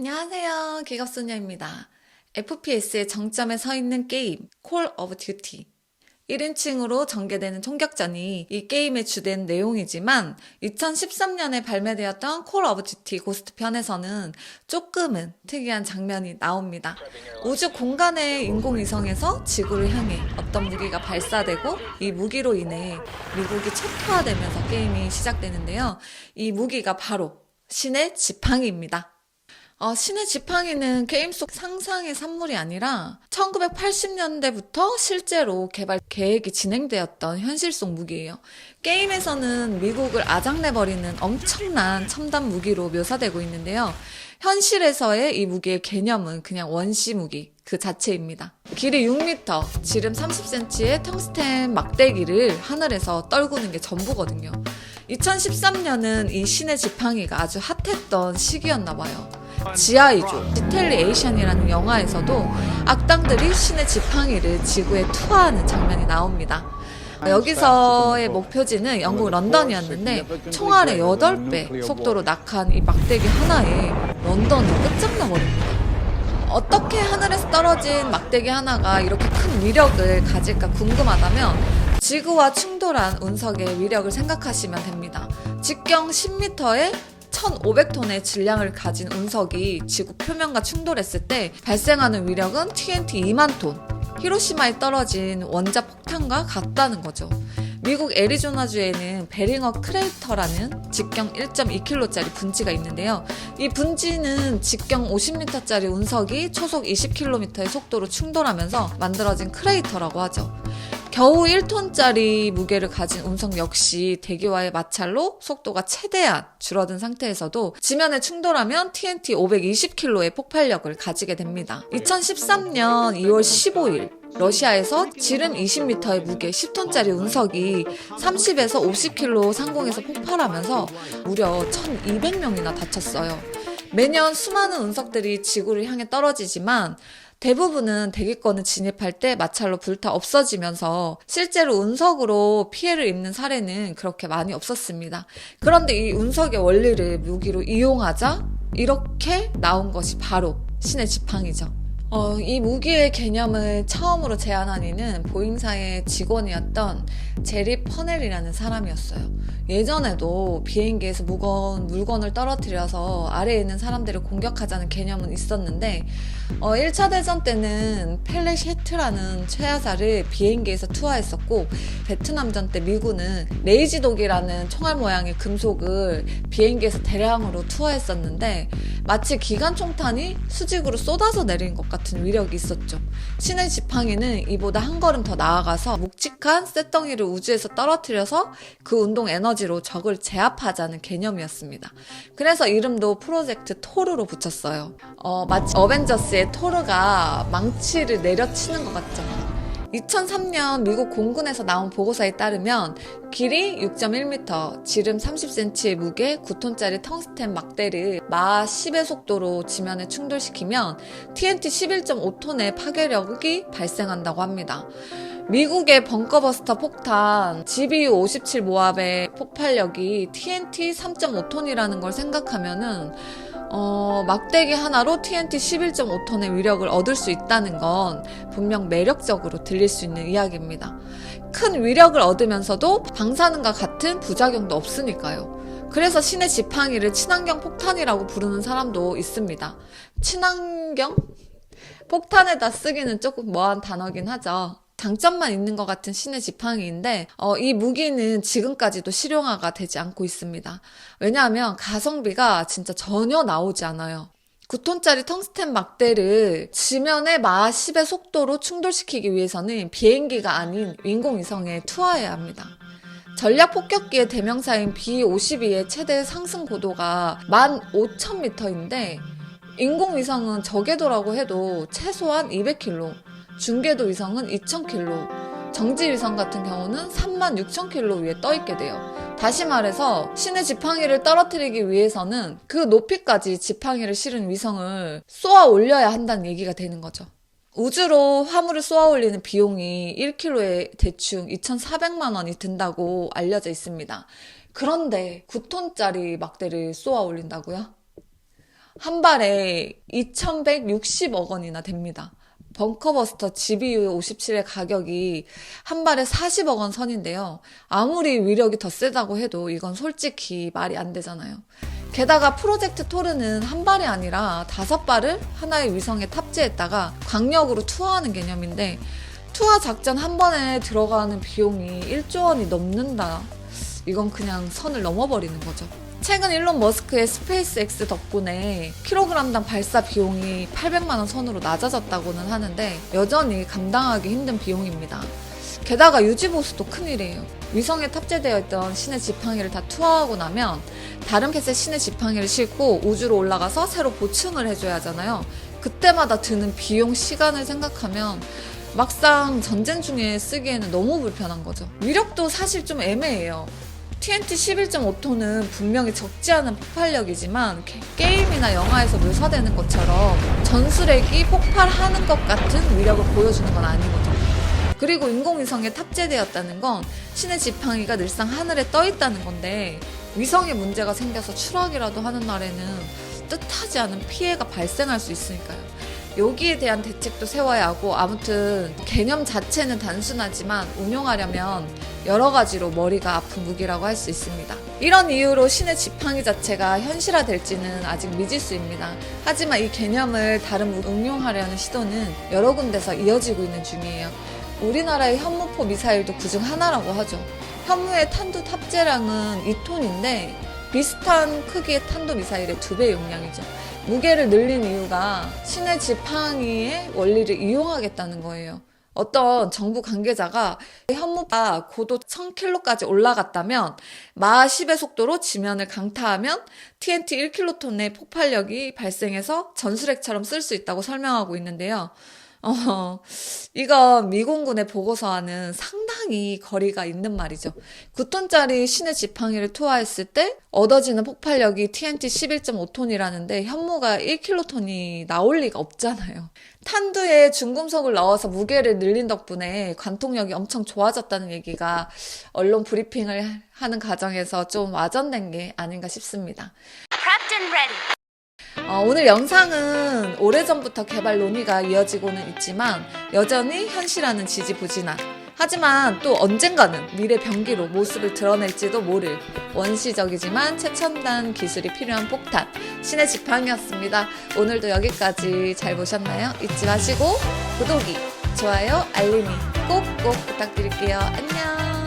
안녕하세요. 기갑소녀입니다. FPS의 정점에 서 있는 게임, 콜 오브 듀티. 1인칭으로 전개되는 총격전이 이 게임의 주된 내용이지만 2013년에 발매되었던 콜 오브 듀티 고스트 편에서는 조금은 특이한 장면이 나옵니다. 우주 공간의 인공위성에서 지구를 향해 어떤 무기가 발사되고 이 무기로 인해 미국이 초토화되면서 게임이 시작되는데요. 이 무기가 바로 신의 지팡이입니다. 신의 지팡이는 게임 속 상상의 산물이 아니라 1980년대부터 실제로 개발 계획이 진행되었던 현실 속 무기예요. 게임에서는 미국을 아작내버리는 엄청난 첨단 무기로 묘사되고 있는데요. 현실에서의 이 무기의 개념은 그냥 원시 무기 그 자체입니다. 길이 6m, 지름 30cm의 텅스텐 막대기를 하늘에서 떨구는 게 전부거든요. 2013년은 이 신의 지팡이가 아주 핫했던 시기였나 봐요. 지아이조, 디텔리에이션이라는 영화에서도 악당들이 신의 지팡이를 지구에 투하하는 장면이 나옵니다. 여기서의 목표지는 영국 런던이었는데 총알의 8배 속도로 낙한 이 막대기 하나에 런던이 끝장나버립니다. 어떻게 하늘에서 떨어진 막대기 하나가 이렇게 큰 위력을 가질까 궁금하다면 지구와 충돌한 운석의 위력을 생각하시면 됩니다. 직경 10m에 1,500톤의 질량을 가진 운석이 지구 표면과 충돌했을 때 발생하는 위력은 TNT 2만 톤, 히로시마에 떨어진 원자 폭탄과 같다는 거죠. 미국 애리조나주에는 베링어 크레이터라는 직경 1.2km짜리 분지가 있는데요. 이 분지는 직경 50m짜리 운석이 초속 20km의 속도로 충돌하면서 만들어진 크레이터라고 하죠. 겨우 1톤짜리 무게를 가진 운석 역시 대기와의 마찰로 속도가 최대한 줄어든 상태에서도 지면에 충돌하면 TNT 520kg의 폭발력을 가지게 됩니다. 2013년 2월 15일 러시아에서 지름 20m의 무게 10톤짜리 운석이 30에서 50km 상공에서 폭발하면서 무려 1,200명이나 다쳤어요. 매년 수많은 운석들이 지구를 향해 떨어지지만 대부분은 대기권을 진입할 때 마찰로 불타 없어지면서 실제로 운석으로 피해를 입는 사례는 그렇게 많이 없었습니다. 그런데 이 운석의 원리를 무기로 이용하자 이렇게 나온 것이 바로 신의 지팡이죠. 이 무기의 개념을 처음으로 제안한 이는 보잉사의 직원이었던 제리 퍼넬이라는 사람이었어요. 예전에도 비행기에서 무거운 물건을 떨어뜨려서 아래에 있는 사람들을 공격하자는 개념은 있었는데 1차 대전 때는 펠레셰트라는 최하사를 비행기에서 투하했었고 베트남전 때 미군은 레이지독이라는 총알 모양의 금속을 비행기에서 대량으로 투하했었는데 마치 기관총탄이 수직으로 쏟아서 내린 것 같은 위력이 있었죠. 신의 지팡이는 이보다 한 걸음 더 나아가서 묵직한 쇳덩이를 우주에서 떨어뜨려서 그 운동 에너지로 적을 제압하자는 개념이었습니다. 그래서 이름도 프로젝트 토르로 붙였어요. 마치 어벤져스의 토르가 망치를 내려치는 것 같죠. 2003년 미국 공군에서 나온 보고서에 따르면 길이 6.1m, 지름 30cm의 무게 9톤짜리 텅스텐 막대를 마하 10의 속도로 지면에 충돌시키면 TNT 11.5톤의 파괴력이 발생한다고 합니다. 미국의 벙커버스터 폭탄 GBU-57 모압의 폭발력이 TNT 3.5톤이라는 걸 생각하면은 막대기 하나로 TNT 11.5톤의 위력을 얻을 수 있다는 건 분명 매력적으로 들릴 수 있는 이야기입니다. 큰 위력을 얻으면서도 방사능과 같은 부작용도 없으니까요. 그래서 신의 지팡이를 친환경 폭탄이라고 부르는 사람도 있습니다. 친환경? 폭탄에다 쓰기는 조금 뭐한 단어긴 하죠. 장점만 있는 것 같은 신의 지팡이인데 이 무기는 지금까지도 실용화가 되지 않고 있습니다. 왜냐하면 가성비가 진짜 전혀 나오지 않아요. 9톤짜리 텅스텐 막대를 지면에 마하 10의 속도로 충돌시키기 위해서는 비행기가 아닌 인공위성에 투하해야 합니다. 전략 폭격기의 대명사인 B-52의 최대 상승 고도가 15,000m인데 인공위성은 저궤도라고 해도 최소한 200km, 중궤도 위성은 2,000km, 정지 위성 같은 경우는 36,000km 위에 떠있게 돼요. 다시 말해서 신의 지팡이를 떨어뜨리기 위해서는 그 높이까지 지팡이를 실은 위성을 쏘아 올려야 한다는 얘기가 되는 거죠. 우주로 화물을 쏘아 올리는 비용이 1kg에 대충 2,400만 원이 든다고 알려져 있습니다. 그런데 9톤짜리 막대를 쏘아 올린다고요? 한 발에 2,160억 원이나 됩니다. 벙커버스터 GBU 57의 가격이 한 발에 40억 원 선인데요. 아무리 위력이 더 세다고 해도 이건 솔직히 말이 안 되잖아요. 게다가 프로젝트 토르는 한 발이 아니라 5발을 하나의 위성에 탑재했다가 광역으로 투하하는 개념인데, 투하 작전 한 번에 들어가는 비용이 1조 원이 넘는다. 이건 그냥 선을 넘어버리는 거죠. 최근 일론 머스크의 스페이스X 덕분에 킬로그램당 발사 비용이 800만 원 선으로 낮아졌다고는 하는데 여전히 감당하기 힘든 비용입니다. 게다가 유지보수도 큰일이에요. 위성에 탑재되어 있던 신의 지팡이를 다 투하하고 나면 다른 펫의 신의 지팡이를 싣고 우주로 올라가서 새로 보충을 해줘야 하잖아요. 그때마다 드는 비용, 시간을 생각하면 막상 전쟁 중에 쓰기에는 너무 불편한 거죠. 위력도 사실 좀 애매해요. TNT 11.5톤은 분명히 적지 않은 폭발력이지만 게임이나 영화에서 묘사되는 것처럼 전술핵이 폭발하는 것 같은 위력을 보여주는 건 아니거든요. 그리고 인공위성에 탑재되었다는 건 신의 지팡이가 늘상 하늘에 떠 있다는 건데, 위성에 문제가 생겨서 추락이라도 하는 날에는 뜻하지 않은 피해가 발생할 수 있으니까요. 여기에 대한 대책도 세워야 하고, 아무튼 개념 자체는 단순하지만 운용하려면 여러 가지로 머리가 아픈 무기라고 할 수 있습니다. 이런 이유로 신의 지팡이 자체가 현실화될지는 아직 미지수입니다. 하지만 이 개념을 다른 무기에 응용하려는 시도는 여러 군데서 이어지고 있는 중이에요. 우리나라의 현무포 미사일도 그중 하나라고 하죠. 현무의 탄두 탑재량은 2톤인데 비슷한 크기의 탄도 미사일의 2배 용량이죠. 무게를 늘린 이유가 신의 지팡이의 원리를 이용하겠다는 거예요. 어떤 정부 관계자가 현무가 고도 1000km까지 올라갔다면 마하 10의 속도로 지면을 강타하면 TNT 1킬로톤의 폭발력이 발생해서 전술핵처럼 쓸 수 있다고 설명하고 있는데요. 이건 미공군의 보고서와는 상당히 거리가 있는 말이죠. 9톤짜리 신의 지팡이를 투하했을 때 얻어지는 폭발력이 TNT 11.5톤이라는데 현무가 1킬로톤이 나올 리가 없잖아요. 탄두에 중금속을 넣어서 무게를 늘린 덕분에 관통력이 엄청 좋아졌다는 얘기가 언론 브리핑을 하는 과정에서 좀 와전된 게 아닌가 싶습니다. 오늘 영상은 오래전부터 개발 논의가 이어지고는 있지만 여전히 현실화는 지지부진한, 하지만 또 언젠가는 미래 병기로 모습을 드러낼지도 모를 원시적이지만 최첨단 기술이 필요한 폭탄, 신의 지팡이였습니다. 오늘도 여기까지 잘 보셨나요? 잊지 마시고 구독이, 좋아요, 알림이 꼭꼭 부탁드릴게요. 안녕.